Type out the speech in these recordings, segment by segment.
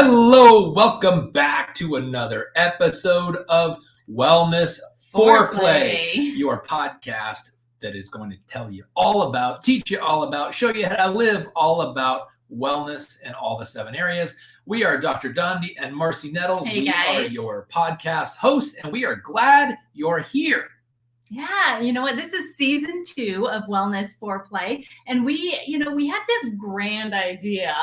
Hello, welcome back to another episode of Wellness FOURplay, your podcast that is going to tell you all about, teach you all about, show you how to live all about wellness in all the 7 areas. We are Dr. Dondi and Marcy Nettles. Hey, we guys. are your podcast hosts, and we are glad you're here. Yeah, you know what? This is season 2 of Wellness FOURplay, and we had this grand idea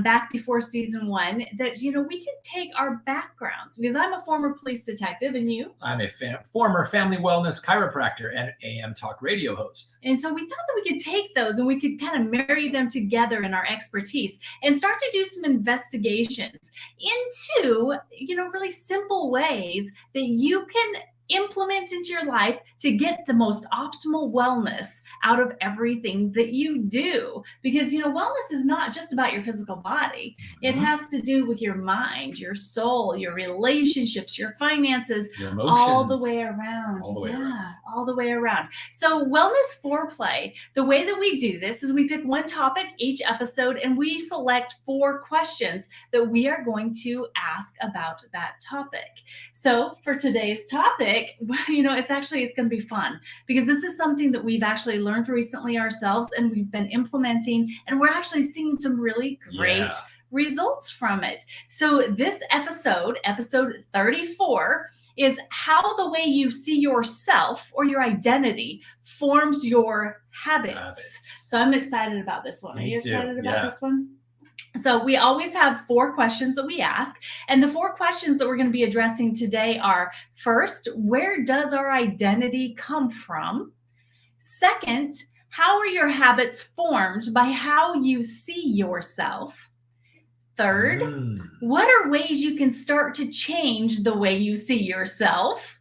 back before season 1 that we could take our backgrounds, because I'm a former police detective, and you? I'm a former family wellness chiropractor and AM talk radio host. And so we thought that we could take those and we could kind of marry them together in our expertise and start to do some investigations into really simple ways that you can implement into your life to get the most optimal wellness out of everything that you do. Because, wellness is not just about your physical body. It has to do with your mind, your soul, your relationships, your finances, your emotions, all the way around. All the way around. So Wellness FOURplay, the way that we do this is we pick one topic each episode and we select 4 questions that we are going to ask about that topic. So for today's topic, it's going to be fun, because this is something that we've actually learned recently ourselves and we've been implementing, and we're actually seeing some really great results from it. So this episode 34, is how the way you see yourself or your identity forms your habits. So I'm excited about this one. Are you excited about this one? So we always have 4 questions that we ask, and the 4 questions that we're going to be addressing today are: first, where does our identity come from? Second, how are your habits formed by how you see yourself? Third, what are ways you can start to change the way you see yourself?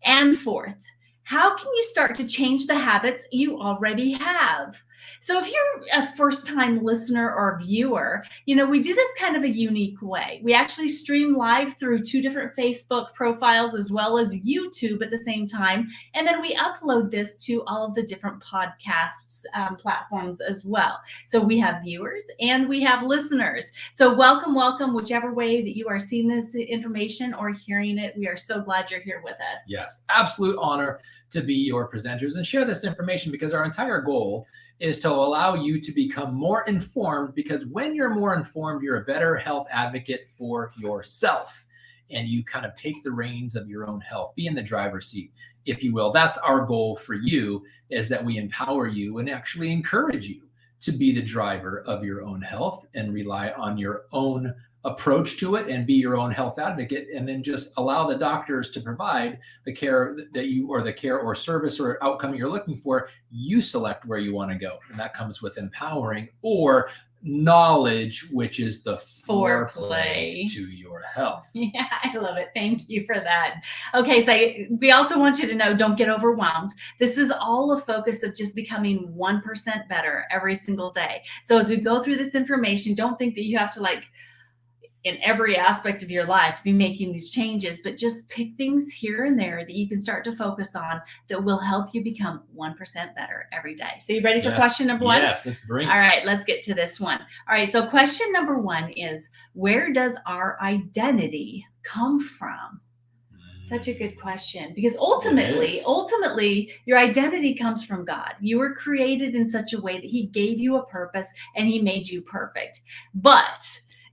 And fourth, how can you start to change the habits you already have? So if you're a first-time listener or viewer, we do this kind of a unique way. We actually stream live through 2 different Facebook profiles as well as YouTube at the same time. And then we upload this to all of the different podcasts platforms as well. So we have viewers and we have listeners. So welcome, whichever way that you are seeing this information or hearing it. We are so glad you're here with us. Yes, absolute honor to be your presenters and share this information, because our entire goal is to allow you to become more informed, because when you're more informed, you're a better health advocate for yourself, and you kind of take the reins of your own health, be in the driver's seat, if you will. That's our goal for you, is that we empower you and actually encourage you to be the driver of your own health and rely on your own approach to it and be your own health advocate, and then just allow the doctors to provide the care that you, or the care or service or outcome you're looking for. You select where you want to go, and that comes with empowering or knowledge, which is the foreplay to your health. Yeah, I love it. Thank you for that. Okay, so we also want you to know, don't get overwhelmed. This is all a focus of just becoming 1% better every single day. So as we go through this information, don't think that you have to, in every aspect of your life, be making these changes, but just pick things here and there that you can start to focus on that will help you become 1% better every day. So you ready for question number 1? Yes, let's bring it. All right, let's get to this one. All right, so question number 1 is, where does our identity come from? Such a good question, because ultimately, your identity comes from God. You were created in such a way that He gave you a purpose and He made you perfect. But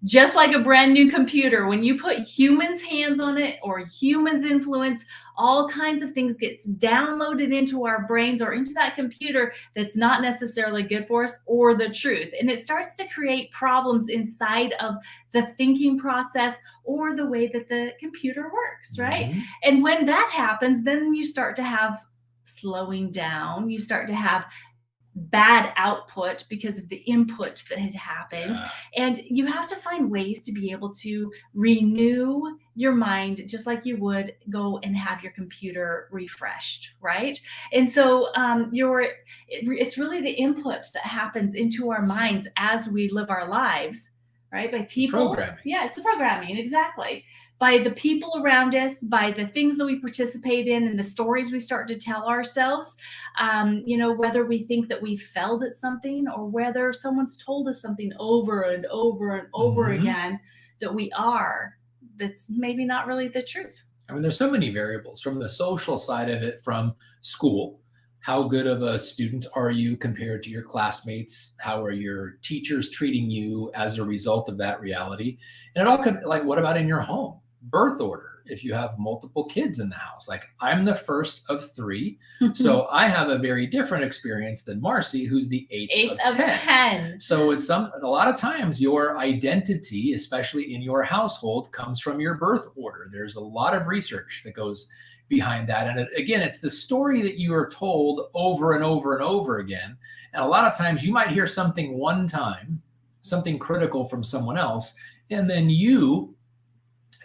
just like a brand new computer, when you put humans' hands on it or humans' influence, all kinds of things gets downloaded into our brains or into that computer that's not necessarily good for us or the truth. And it starts to create problems inside of the thinking process or the way that the computer works, right? And when that happens, then you start to have slowing down. You start to have bad output because of the input that had happened. And you have to find ways to be able to renew your mind, just like you would go and have your computer refreshed, right? And so it's really the input that happens into our minds as we live our lives, right? By people. Programming. Yeah, it's the programming, exactly. By the people around us, by the things that we participate in and the stories we start to tell ourselves, whether we think that we failed at something or whether someone's told us something over and over and over again that we are, that's maybe not really the truth. I mean, there's so many variables from the social side of it, from school. How good of a student are you compared to your classmates? How are your teachers treating you as a result of that reality? And it all comes, like, what about in your home? Birth order. If you have multiple kids in the house, like I'm the first of 3. So I have a very different experience than Marcy, who's the eighth of 10. So it's a lot of times your identity, especially in your household, comes from your birth order. There's a lot of research that goes behind that. And again, it's the story that you are told over and over and over again. And a lot of times you might hear something one time, something critical from someone else, and then you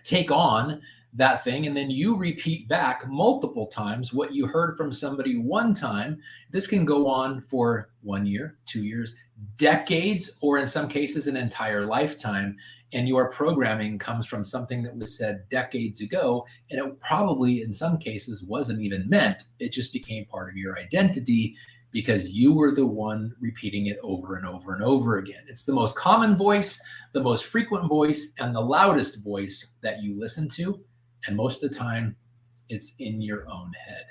take on that thing, and then you repeat back multiple times what you heard from somebody one time. This can go on for 1 year, 2 years, decades, or in some cases an entire lifetime. And your programming comes from something that was said decades ago, and it probably in some cases wasn't even meant. It just became part of your identity because you were the one repeating it over and over and over again. It's the most common voice, the most frequent voice, and the loudest voice that you listen to. And most of the time, it's in your own head.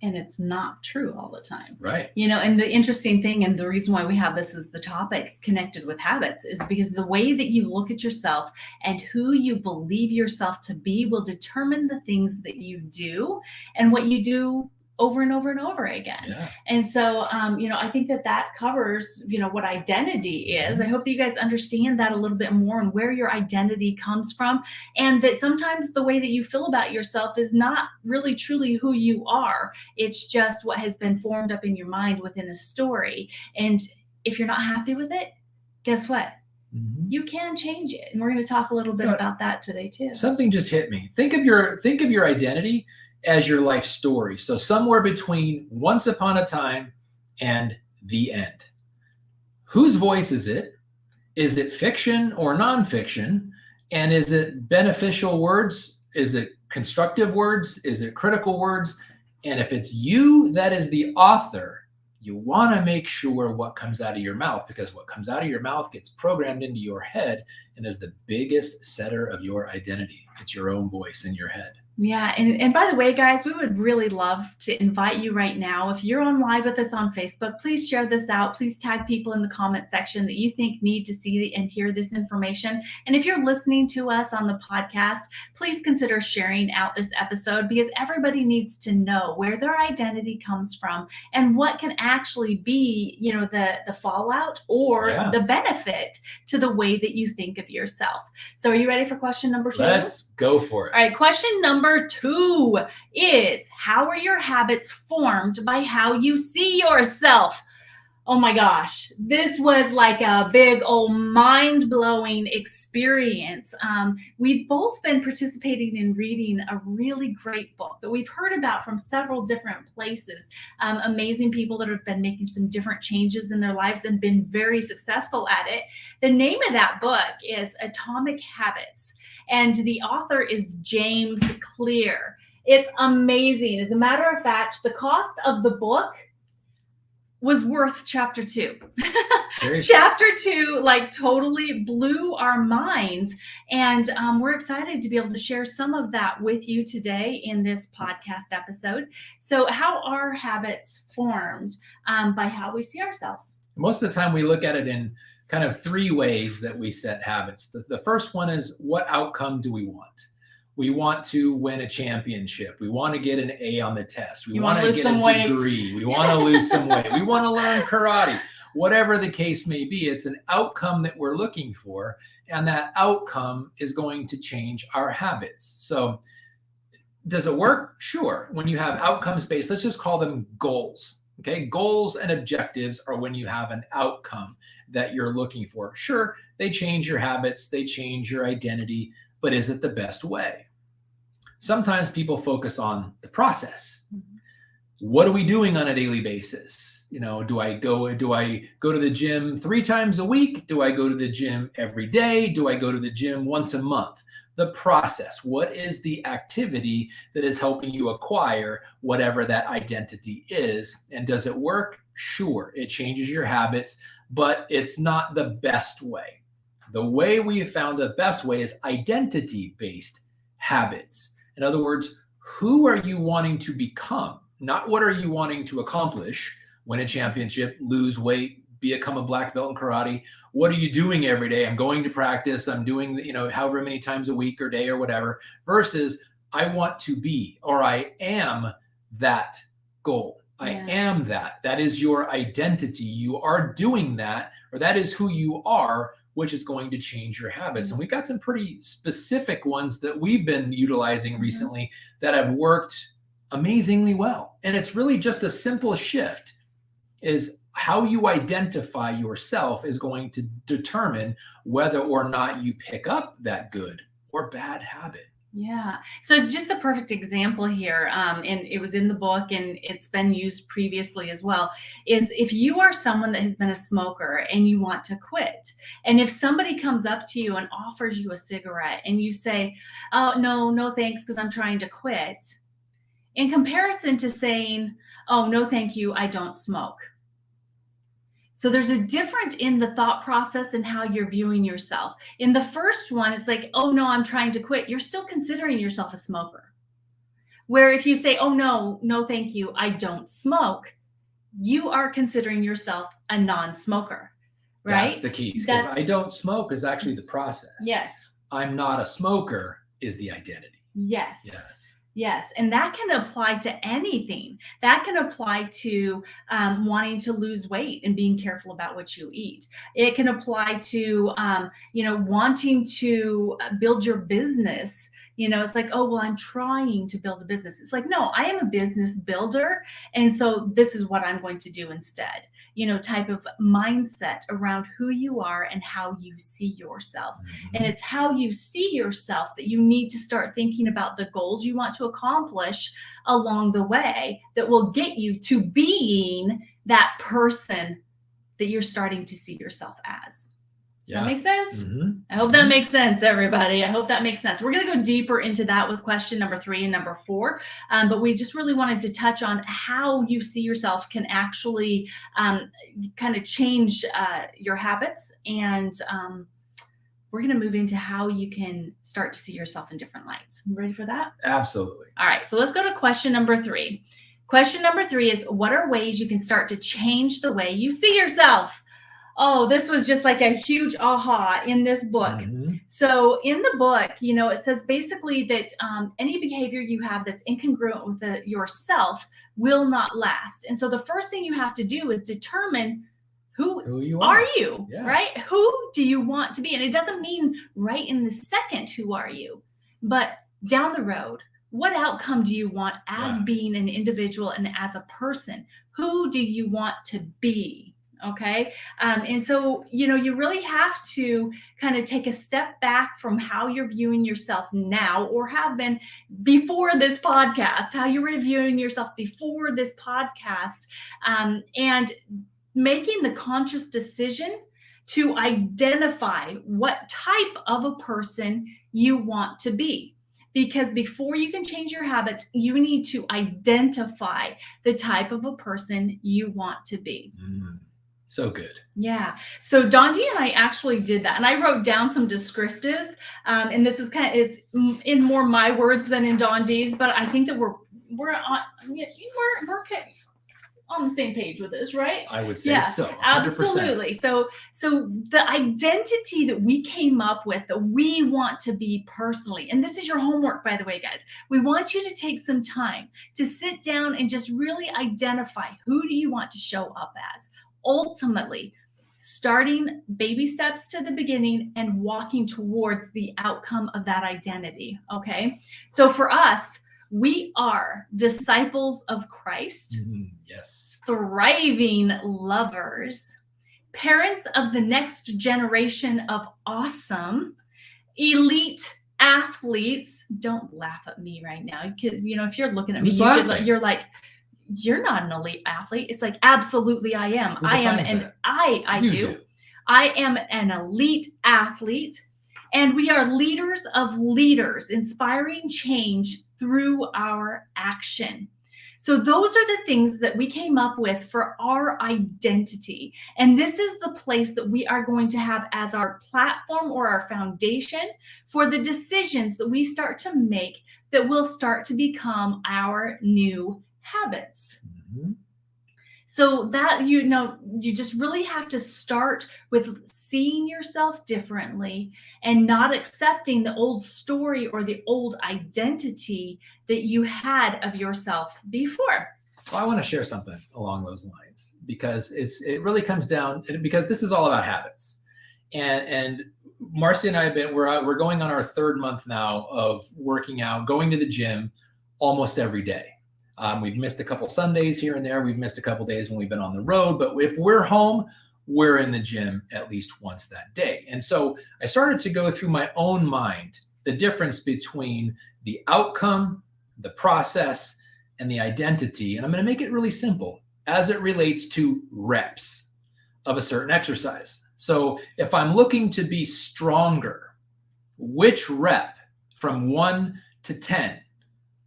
And it's not true all the time. Right. You know, and the interesting thing, and the reason why we have this as the topic connected with habits, is because the way that you look at yourself and who you believe yourself to be will determine the things that you do and what you do over and over and over again. Yeah. And so, you know, I think that covers, you know, what identity is. I hope that you guys understand that a little bit more and where your identity comes from. And that sometimes the way that you feel about yourself is not really truly who you are. It's just what has been formed up in your mind within a story. And if you're not happy with it, guess what? You can change it. And we're going to talk a little bit about that today too. Something just hit me. Think of your identity as your life story. So somewhere between once upon a time and the end. Whose voice is it? Is it fiction or nonfiction? And is it beneficial words? Is it constructive words? Is it critical words? And if it's you that is the author, you want to make sure what comes out of your mouth, because what comes out of your mouth gets programmed into your head and is the biggest setter of your identity. It's your own voice in your head. Yeah. And by the way, guys, we would really love to invite you right now. If you're on live with us on Facebook, please share this out. Please tag people in the comment section that you think need to see and hear this information. And if you're listening to us on the podcast, please consider sharing out this episode, because everybody needs to know where their identity comes from and what can actually be, you know, the fallout or the benefit to the way that you think of yourself. So are you ready for question number 2? Let's go for it. All right. Question number 2 is, how are your habits formed by how you see yourself? Oh my gosh, this was like a big old mind-blowing experience. We've both been participating in reading a really great book that we've heard about from several different places. Amazing people that have been making some different changes in their lives and been very successful at it. The name of that book is Atomic Habits, and the author is James Clear. It's amazing. As a matter of fact, the cost of the book was worth chapter 2. Chapter 2 like totally blew our minds. And we're excited to be able to share some of that with you today in this podcast episode. So how are habits formed? By how we see ourselves. Most of the time we look at it in kind of 3 ways that we set habits. The first one is, what outcome do we want? We want to win a championship. We want to get an A on the test. We want to get a degree. We want to lose some weight. We want to learn karate. Whatever the case may be, it's an outcome that we're looking for, and that outcome is going to change our habits. So does it work? Sure. When you have outcomes-based, let's just call them goals. Okay, goals and objectives are when you have an outcome that you're looking for. Sure, they change your habits, they change your identity, but is it the best way? Sometimes people focus on the process. What are we doing on a daily basis? You know, do I go to the gym 3 times a week? Do I go to the gym every day? Do I go to the gym once a month? The process. What is the activity that is helping you acquire whatever that identity is? And does it work? Sure, it changes your habits, but it's not the best way. The way we have found the best way is identity-based habits. In other words, who are you wanting to become? Not what are you wanting to accomplish, win a championship, lose weight, become a black belt in karate. What are you doing every day? I'm going to practice. I'm doing, however many times a week or day or whatever, versus I want to be, or I am that goal. I am that. That is your identity. You are doing that, or that is who you are, which is going to change your habits. And we've got some pretty specific ones that we've been utilizing recently that have worked amazingly well. And it's really just a simple shift. Is how you identify yourself is going to determine whether or not you pick up that good or bad habit. Yeah. So just a perfect example here, and it was in the book and it's been used previously as well, is if you are someone that has been a smoker and you want to quit, and if somebody comes up to you and offers you a cigarette and you say, oh, no, thanks, because I'm trying to quit, in comparison to saying, oh, no, thank you, I don't smoke. So there's a difference in the thought process and how you're viewing yourself. In the first one, it's like, oh, no, I'm trying to quit. You're still considering yourself a smoker. Where if you say, oh, no, thank you, I don't smoke, you are considering yourself a non-smoker, right? That's the key. Because I don't smoke is actually the process. Yes. I'm not a smoker is the identity. Yes, and that can apply to anything. That can apply to wanting to lose weight and being careful about what you eat. It can apply to, wanting to build your business. It's like, oh, well, I'm trying to build a business. It's like, no, I am a business builder. And so this is what I'm going to do instead. Type of mindset around who you are and how you see yourself. And it's how you see yourself that you need to start thinking about the goals you want to accomplish along the way that will get you to being that person that you're starting to see yourself as. Does that make sense? I hope that makes sense, everybody. I hope that makes sense. We're going to go deeper into that with question number 3 and number 4. But we just really wanted to touch on how you see yourself can actually kind of change your habits. And we're going to move into how you can start to see yourself in different lights. Ready for that? Absolutely. All right. So let's go to question number 3. Question number 3 is, what are ways you can start to change the way you see yourself? Oh, this was just like a huge aha in this book. So in the book, it says basically that any behavior you have that's incongruent with yourself will not last. And so the first thing you have to do is determine who you are you, right? Who do you want to be? And it doesn't mean right in the second, who are you? But down the road, what outcome do you want as being an individual and as a person? Who do you want to be? Okay. And so, you really have to kind of take a step back from how you're viewing yourself now, or have been before this podcast, how you were viewing yourself before this podcast, and making the conscious decision to identify what type of a person you want to be. Because before you can change your habits, you need to identify the type of a person you want to be. So good. Yeah. So Dondi and I actually did that, and I wrote down some descriptives. And this is it's in more my words than in Dondi's, but I think that we're on the same page with this, right? I would say so. 100%. Absolutely. So the identity that we came up with, that we want to be personally, and this is your homework, by the way, guys. We want you to take some time to sit down and just really identify, who do you want to show up as? Ultimately, starting baby steps to the beginning and walking towards the outcome of that identity. Okay. So for us, we are disciples of Christ, thriving lovers, parents of the next generation of awesome, elite athletes. Don't laugh at me right now. If you're looking at me, you're like, you're not an elite athlete. It's like, absolutely I am. I am I am an elite athlete, and we are leaders of leaders, inspiring change through our action. So those are the things that we came up with for our identity. And this is the place that we are going to have as our platform or our foundation for the decisions that we start to make that will start to become our new habits. Mm-hmm. So that, you just really have to start with seeing yourself differently and not accepting the old story or the old identity that you had of yourself before. Well, I want to share something along those lines because it really comes down, because this is all about habits. And Marcy and I we're going on our 3rd month now of working out, going to the gym almost every day. We've missed a couple Sundays here and there. We've missed a couple days when we've been on the road, but if we're home, we're in the gym at least once that day. And so I started to go through my own mind, the difference between the outcome, the process, and the identity. And I'm going to make it really simple as it relates to reps of a certain exercise. So if I'm looking to be stronger, which rep from 1 to 10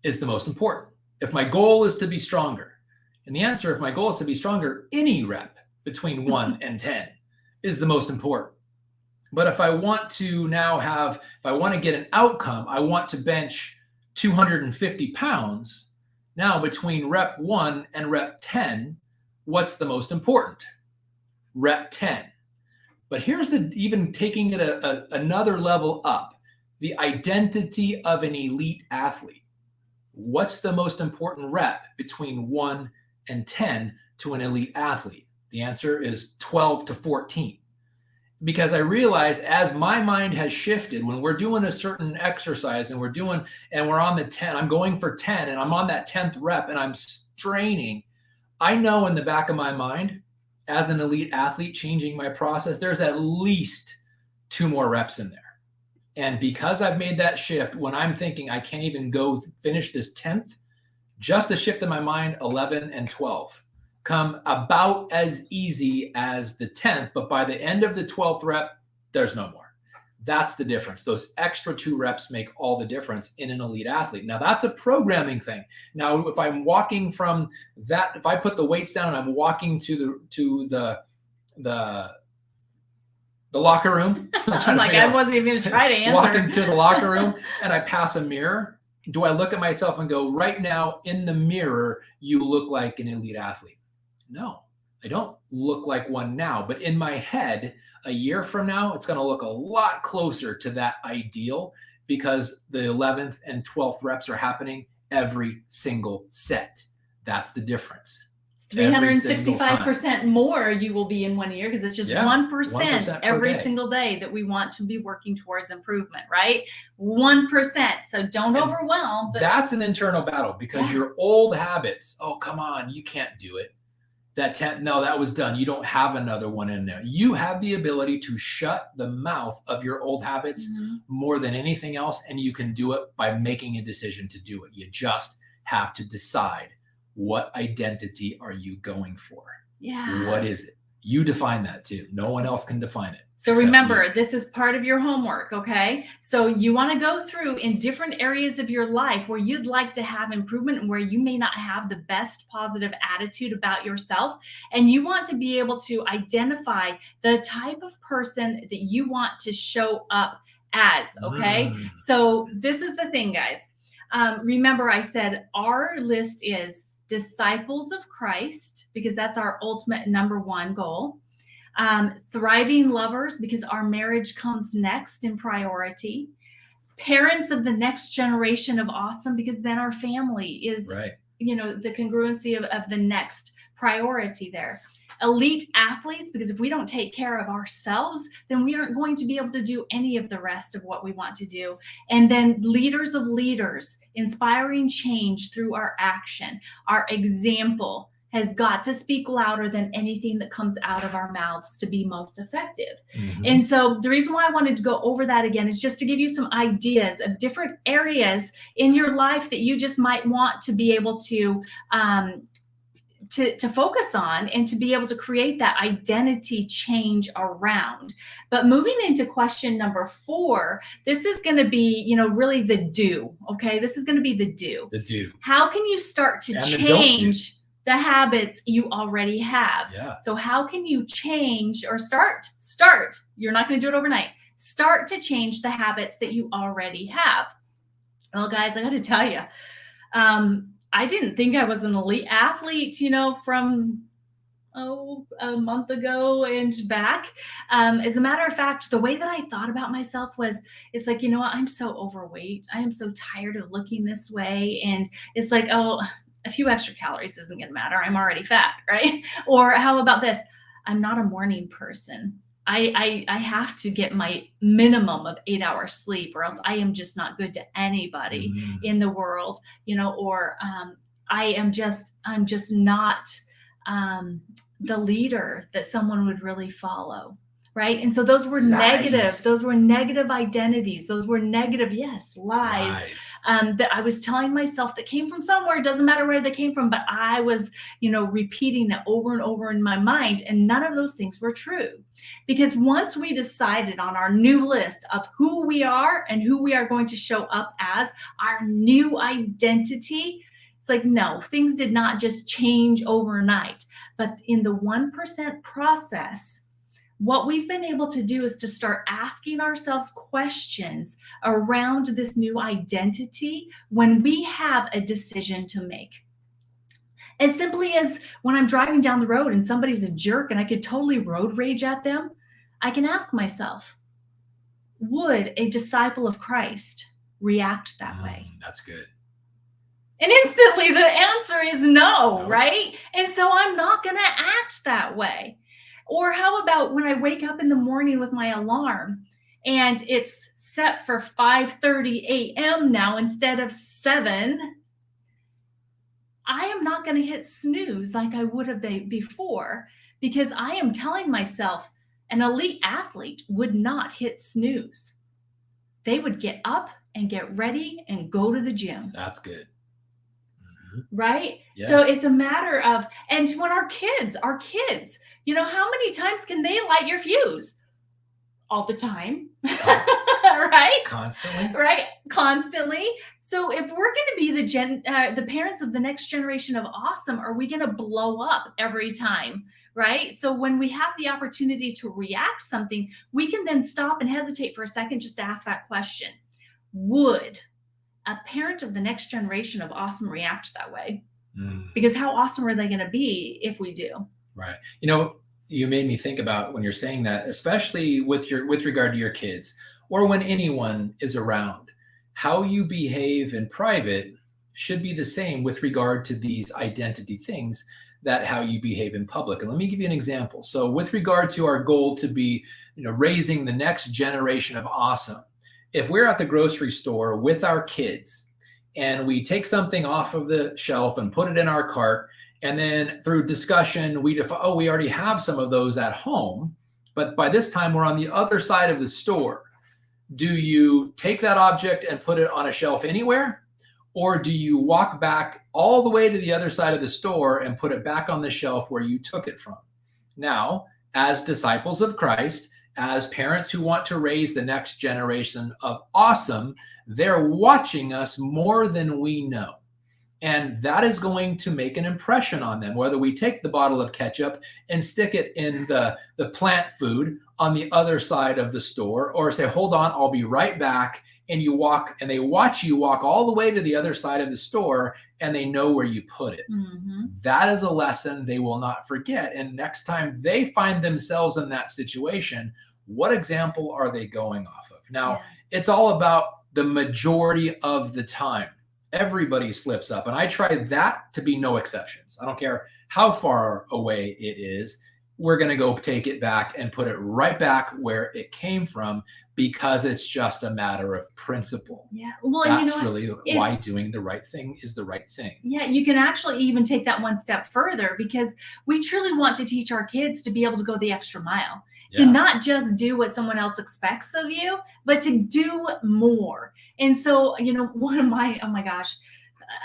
is the most important? If my goal is to be stronger, and the answer, if my goal is to be stronger, any rep between 1 and 10 is the most important. But if I want to if I want to get an outcome, I want to bench 250 pounds. Now between rep 1 and rep 10, what's the most important? Rep 10. But here's even taking it another level up, the identity of an elite athlete. What's the most important rep between 1 and 10 to an elite athlete? The answer is 12 to 14. Because I realize as my mind has shifted, when we're doing a certain exercise and we're on the 10, I'm going for 10 and I'm on that 10th rep and I'm straining, I know in the back of my mind, as an elite athlete changing my process, there's at least 2 more reps in there. And because I've made that shift, when I'm thinking I can't even go finish this 10th, just the shift in my mind, 11 and 12 come about as easy as the 10th. But by the end of the 12th rep, there's no more. That's the difference. Those extra 2 reps make all the difference in an elite athlete. Now that's a programming thing. Now, if I'm walking from that, if I put the weights down and I'm walking to the locker room. I'm like, I wasn't even going to try to answer. Walking to the locker room and I pass a mirror. Do I look at myself and go, right now in the mirror, you look like an elite athlete? No, I don't look like one now. But in my head, a year from now, it's going to look a lot closer to that ideal because the 11th and 12th reps are happening every single set. That's the difference. 365% more you will be in 1 year because it's just 1% every day. Single day that we want to be working towards improvement, right? 1%. So don't overwhelm. That's an internal battle because your old habits, oh, come on, you can't do it. That 10, no, that was done. You don't have another one in there. You have the ability to shut the mouth of your old habits more than anything else. And you can do it by making a decision to do it. You just have to decide. What identity are you going for? Yeah. What is it? You define that too. No one else can define it. So remember, this is part of your homework, okay? So you want to go through in different areas of your life where you'd like to have improvement and where you may not have the best positive attitude about yourself. And you want to be able to identify the type of person that you want to show up as, okay? So this is the thing, guys. Remember, I said our list is disciples of Christ, because that's our ultimate number 1 goal. Thriving lovers, because our marriage comes next in priority. Parents of the next generation of awesome, because then our family is, the congruency of the next priority there. Elite athletes, because if we don't take care of ourselves, then we aren't going to be able to do any of the rest of what we want to do. And then leaders of leaders, inspiring change through our action. Our example has got to speak louder than anything that comes out of our mouths to be most effective. And so the reason why I wanted to go over that again is just to give you some ideas of different areas in your life that you just might want to be able to to focus on and to be able to create that identity change around. But moving into question number 4, this is going to be, you know, really the do. Okay, this is going to be the do. The do. How can you start to And change the habits you already have? Yeah. So how can you change or start? You're not going to do it overnight. Start to change the habits that you already have. Well, guys, I got to tell you, I didn't think I was an elite athlete, you know, from a month ago and back. As a matter of fact, the way that I thought about myself was, it's like, you know what, I'm so overweight. I am so tired of looking this way. And it's like, oh, a few extra calories isn't going to matter. I'm already fat, right? Or how about this? I'm not a morning person. I have to get my minimum of 8 hours sleep, or else I am just not good to anybody in the world, you know, or I'm just not the leader that someone would really follow. Right. And so those were negative. Those were negative identities. Those were negative, lies. That I was telling myself that came from somewhere. It doesn't matter where they came from, but I was, you know, repeating it over and over in my mind. And none of those things were true. Because once we decided on our new list of who we are and who we are going to show up as, our new identity, it's like, no, things did not just change overnight. But in the 1% process, what we've been able to do is to start asking ourselves questions around this new identity when we have a decision to make. As simply as when I'm driving down the road and somebody's a jerk and I could totally road rage at them, I can ask myself, would a disciple of Christ react that way? That's good. And instantly the answer is no, right? And so I'm not going to act that way. Or how about when I wake up in the morning with my alarm and it's set for 5:30 a.m. now instead of 7, I am not going to hit snooze like I would have before, because I am telling myself an elite athlete would not hit snooze. They would get up and get ready and go to the gym. That's good. Right? Yeah. So it's a matter of, and when our kids, you know, how many times can they light your fuse? All the time, right? Constantly. Right? Constantly. So if we're going to be the parents of the next generation of awesome, are we going to blow up every time? Right? So when we have the opportunity to react something, we can then stop and hesitate for a second just to ask that question. Would a parent of the next generation of awesome react that way? Because how awesome are they going to be if we do? Right. You know, you made me think about when you're saying that, especially with regard to your kids or when anyone is around, how you behave in private should be the same with regard to these identity things that how you behave in public. And let me give you an example. So with regard to our goal to be, you know, raising the next generation of awesome, if we're at the grocery store with our kids and we take something off of the shelf and put it in our cart, and then through discussion, we already have some of those at home, but by this time we're on the other side of the store. Do you take that object and put it on a shelf anywhere? Or do you walk back all the way to the other side of the store and put it back on the shelf where you took it from? Now, as disciples of Christ, as parents who want to raise the next generation of awesome, they're watching us more than we know. And that is going to make an impression on them, whether we take the bottle of ketchup and stick it in the plant food on the other side of the store, or say, hold on, I'll be right back. And you walk, and they watch you walk all the way to the other side of the store, and they know where you put it. That is a lesson they will not forget. And next time they find themselves in that situation, what example are they going off of? Now, it's all about the majority of the time. Everybody slips up. And I try that to be no exceptions. I don't care how far away it is. We're going to go take it back and put it right back where it came from, because it's just a matter of principle. Yeah. Well, that's really why doing the right thing is the right thing. Yeah. You can actually even take that one step further, because we truly want to teach our kids to be able to go the extra mile, to not just do what someone else expects of you, but to do more. And so, you know, one of my, oh my gosh,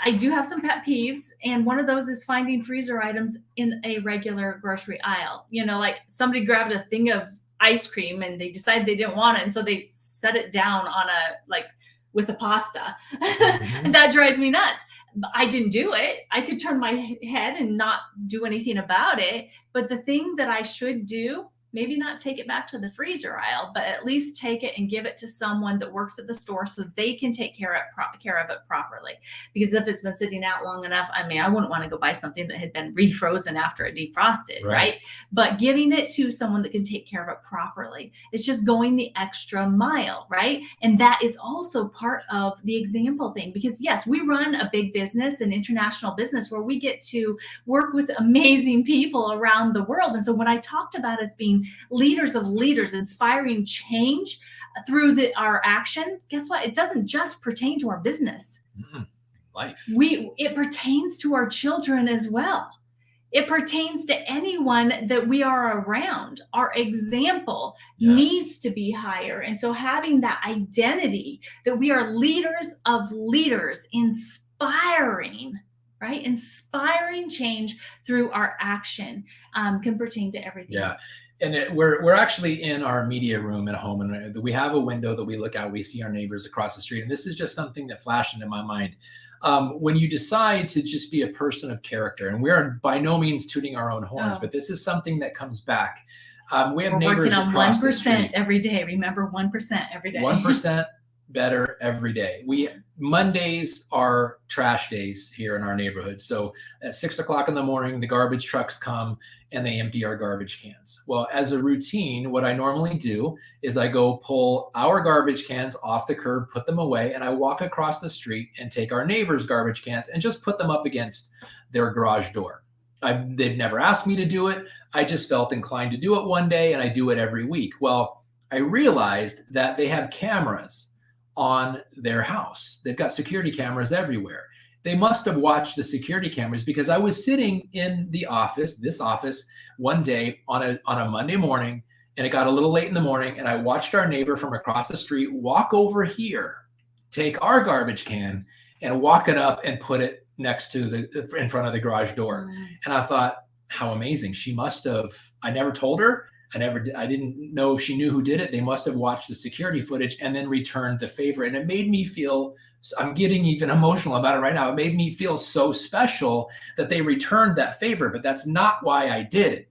I do have some pet peeves, and one of those is finding freezer items in a regular grocery aisle. Like somebody grabbed a thing of ice cream and they decided they didn't want it, and so they set it down on with a pasta. Mm-hmm. And that drives me nuts. I didn't do it. I could turn my head and not do anything about it. But the thing that I should do, maybe not take it back to the freezer aisle, but at least take it and give it to someone that works at the store so they can take care of it properly. Because if it's been sitting out long enough, I wouldn't want to go buy something that had been refrozen after it defrosted, right? But giving it to someone that can take care of it properly, it's just going the extra mile, right? And that is also part of the example thing, because yes, we run a big business, an international business, where we get to work with amazing people around the world. And so when I talked about us being leaders of leaders, inspiring change through our action, guess what? It doesn't just pertain to our business. Life. It pertains to our children as well. It pertains to anyone that we are around. Our example needs to be higher. And so having that identity that we are leaders of leaders, inspiring, right? Inspiring change through our action can pertain to everything. Yeah. And we're actually in our media room at home, and we have a window that we look out. We see our neighbors across the street. And this is just something that flashed into my mind. When you decide to just be a person of character, and we are by no means tooting our own horns, but this is something that comes back. We have neighbors across the street. 1% every day. Remember, 1% every day. 1% better every day. Mondays are trash days here in our neighborhood. So at 6 o'clock in the morning, the garbage trucks come and they empty our garbage cans. Well, as a routine, what I normally do is I go pull our garbage cans off the curb, put them away, and I walk across the street and take our neighbors' garbage cans and just put them up against their garage door. They've never asked me to do it. I just felt inclined to do it one day, and I do it every week. Well, I realized that they have cameras on their house. They've got security cameras everywhere. They must have watched the security cameras, because I was sitting in this office one day on a Monday morning, and it got a little late in the morning, and I watched our neighbor from across the street walk over here, take our garbage can and walk it up and put it next to in front of the garage door. And I thought, how amazing. She must have, I never told her. I didn't know if she knew who did it. They must have watched the security footage and then returned the favor. And it made me feel, I'm getting even emotional about it right now. It made me feel so special that they returned that favor, but that's not why I did it.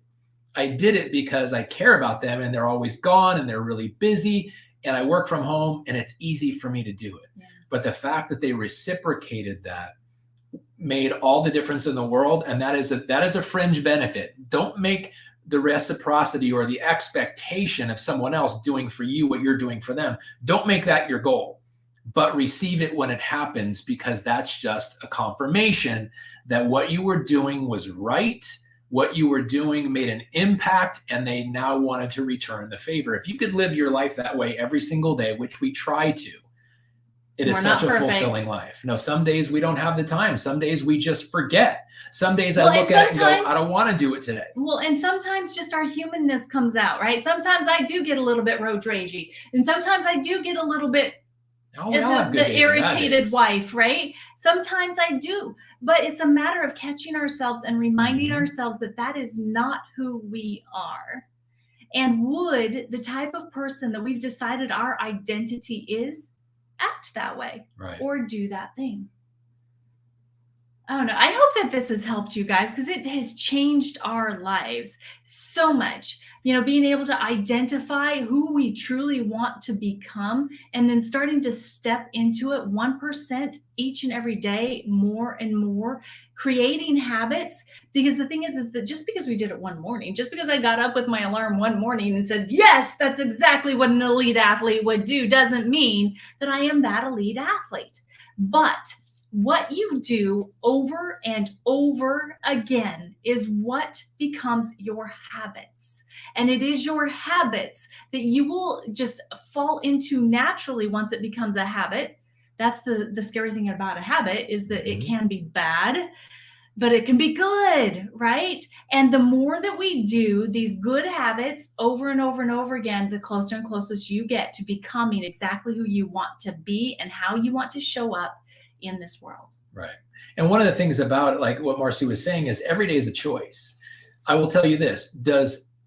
I did it because I care about them, and they're always gone and they're really busy, and I work from home and it's easy for me to do it. Yeah. But the fact that they reciprocated that made all the difference in the world. And that is a fringe benefit. Don't make the reciprocity or the expectation of someone else doing for you what you're doing for them. Don't make that your goal, but receive it when it happens, because that's just a confirmation that what you were doing was right. What you were doing made an impact, and they now wanted to return the favor. If you could live your life that way every single day, which we try to, it is such a fulfilling life. No, some days we don't have the time. Some days we just forget. Some days I look at it and go, I don't want to do it today. Well, and sometimes just our humanness comes out, right? Sometimes I do get a little bit road ragey, and sometimes I do get a little bit the irritated wife, right? Sometimes I do, but it's a matter of catching ourselves and reminding ourselves that that is not who we are. And would the type of person that we've decided our identity is act that way, right, or do that thing? I don't know. I hope that this has helped you guys, because it has changed our lives so much. Being able to identify who we truly want to become, and then starting to step into it 1% each and every day, more and more, creating habits. Because the thing is that just because we did it one morning, just because I got up with my alarm one morning and said, yes, that's exactly what an elite athlete would do, doesn't mean that I am that elite athlete. But what you do over and over again is what becomes your habits. And it is your habits that you will just fall into naturally once it becomes a habit. That's the scary thing about a habit, is that it can be bad, but it can be good, right? And the more that we do these good habits over and over and over again, the closer and closest you get to becoming exactly who you want to be and how you want to show up in this world. Right. And one of the things about it, like what Marcy was saying, is every day is a choice. I will tell you this,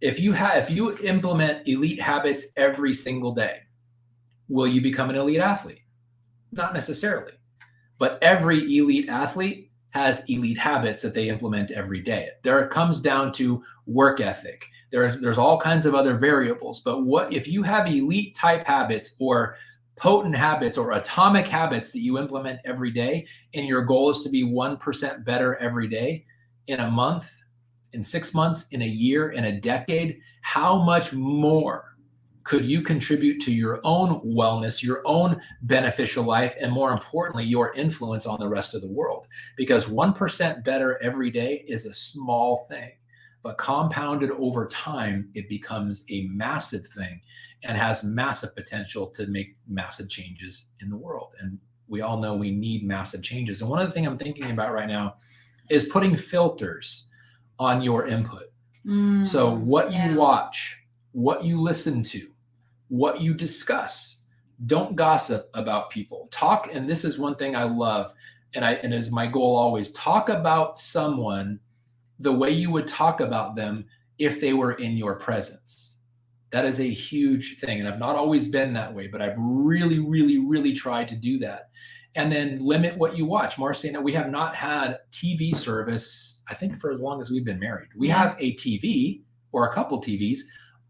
if you implement elite habits every single day, will you become an elite athlete? Not necessarily. But every elite athlete has elite habits that they implement every day. It comes down to work ethic. There's all kinds of other variables. But what if you have elite type habits or potent habits or atomic habits that you implement every day, and your goal is to be 1% better every day in a month, in 6 months, in a year, in a decade, how much more could you contribute to your own wellness, your own beneficial life, and more importantly, your influence on the rest of the world? Because 1% better every day is a small thing, but compounded over time, it becomes a massive thing and has massive potential to make massive changes in the world. And we all know we need massive changes. And one of the things I'm thinking about right now is putting filters on your input. So what you watch, what you listen to, what you discuss. Don't gossip about people. Talk, and this is one thing I love, and is my goal always, talk about someone the way you would talk about them if they were in your presence. That is a huge thing. And I've not always been that way, but I've really, really, really tried to do that. And then limit what you watch. Marcy and I, we have not had TV service, I think, for as long as we've been married. We have a TV or a couple TVs,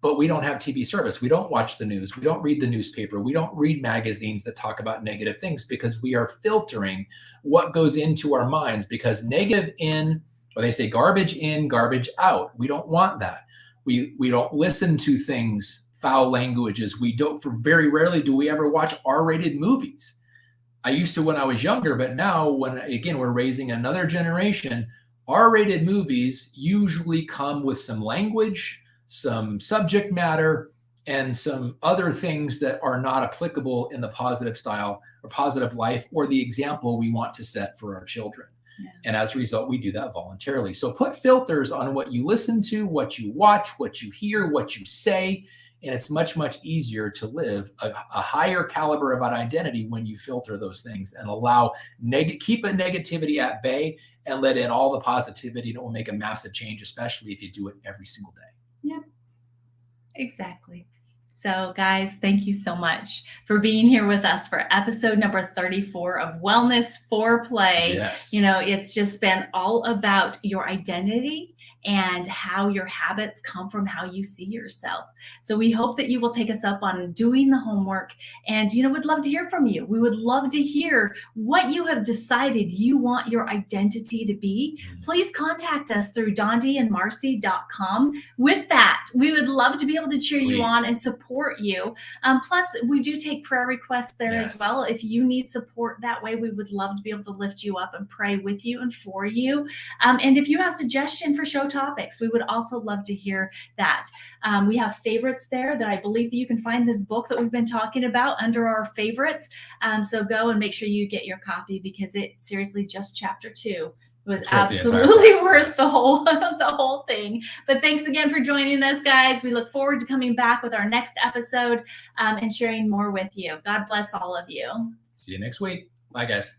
but we don't have TV service. We don't watch the news. We don't read the newspaper. We don't read magazines that talk about negative things, because we are filtering what goes into our minds, because negative in, or they say garbage in, garbage out. We don't want that. We don't listen to things, foul languages. We don't, for very rarely do we ever watch R-rated movies. I used to when I was younger, but now when, again, we're raising another generation, R-rated movies usually come with some language, some subject matter, and some other things that are not applicable in the positive style or positive life or the example we want to set for our children. Yeah. And as a result, we do that voluntarily. So put filters on what you listen to, what you watch, what you hear, what you say, and it's much, much easier to live a higher caliber of identity when you filter those things and allow keep a negativity at bay and let in all the positivity that will make a massive change, especially if you do it every single day. Yep, exactly. So guys, thank you so much for being here with us for episode number 34 of Wellness FOURplay. Yes. You know, it's just been all about your identity and how your habits come from how you see yourself. So we hope that you will take us up on doing the homework, and, you know, we'd love to hear from you. We would love to hear what you have decided you want your identity to be. Please contact us through dondiandmarcy.com. With that, we would love to be able to cheer you on and support you. Plus, we do take prayer requests there as well. If you need support that way, we would love to be able to lift you up and pray with you and for you. And if you have suggestion for show topics, we would also love to hear that. We have favorites there that I believe that you can find this book that we've been talking about under our favorites. So go and make sure you get your copy, because it seriously, just chapter 2 was absolutely worth the whole thing. But thanks again for joining us, guys. We look forward to coming back with our next episode and sharing more with you. God bless all of you. See you next week. Bye, guys.